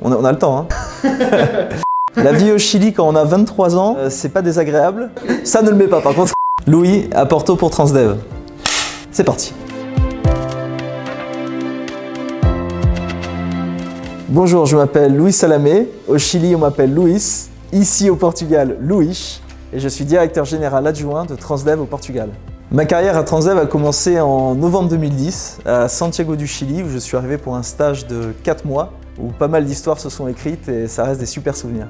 On a le temps, hein. La vie au Chili quand on a 23 ans, c'est pas désagréable. Ça ne le met pas par contre. Louis à Porto pour Transdev. C'est parti. Bonjour, je m'appelle Louis Salamé. Au Chili, on m'appelle Luis. Ici au Portugal, Luis. Et je suis directeur général adjoint de Transdev au Portugal. Ma carrière à Transdev a commencé en novembre 2010 à Santiago du Chili où je suis arrivé pour un stage de 4 mois où pas mal d'histoires se sont écrites et ça reste des super souvenirs.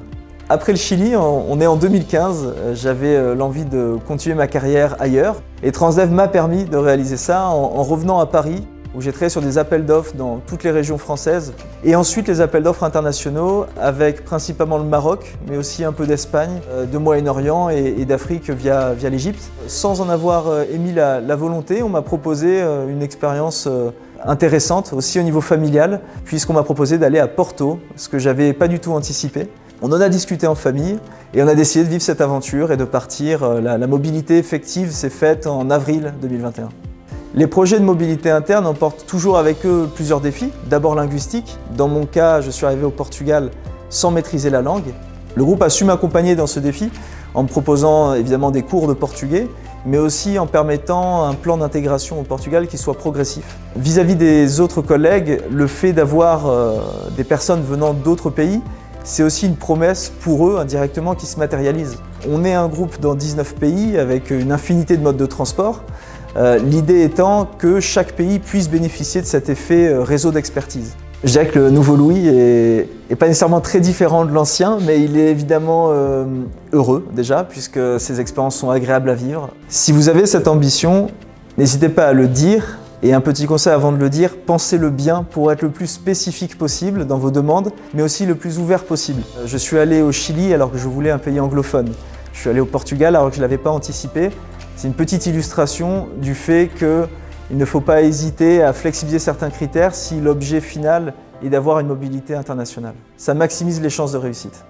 Après le Chili, on est en 2015, j'avais l'envie de continuer ma carrière ailleurs et Transdev m'a permis de réaliser ça en revenant à Paris où j'ai travaillé sur des appels d'offres dans toutes les régions françaises et ensuite les appels d'offres internationaux avec principalement le Maroc, mais aussi un peu d'Espagne, de Moyen-Orient et d'Afrique via l'Égypte. Sans en avoir émis la volonté, on m'a proposé une expérience intéressante aussi au niveau familial puisqu'on m'a proposé d'aller à Porto, ce que j'avais pas du tout anticipé. On en a discuté en famille et on a décidé de vivre cette aventure et de partir. La mobilité effective s'est faite en avril 2021. Les projets de mobilité interne emportent toujours avec eux plusieurs défis. D'abord linguistique. Dans mon cas, je suis arrivé au Portugal sans maîtriser la langue. Le groupe a su m'accompagner dans ce défi en me proposant évidemment des cours de portugais, mais aussi en permettant un plan d'intégration au Portugal qui soit progressif. Vis-à-vis des autres collègues, le fait d'avoir des personnes venant d'autres pays, c'est aussi une promesse pour eux indirectement qui se matérialise. On est un groupe dans 19 pays avec une infinité de modes de transport. L'idée étant que chaque pays puisse bénéficier de cet effet réseau d'expertise. Je dirais que le nouveau Louis est pas nécessairement très différent de l'ancien, mais il est évidemment heureux déjà, puisque ces expériences sont agréables à vivre. Si vous avez cette ambition, n'hésitez pas à le dire. Et un petit conseil avant de le dire, pensez-le bien pour être le plus spécifique possible dans vos demandes, mais aussi le plus ouvert possible. Je suis allé au Chili alors que je voulais un pays anglophone. Je suis allé au Portugal alors que je ne l'avais pas anticipé. C'est une petite illustration du fait qu'il ne faut pas hésiter à flexibiliser certains critères si l'objet final est d'avoir une mobilité internationale. Ça maximise les chances de réussite.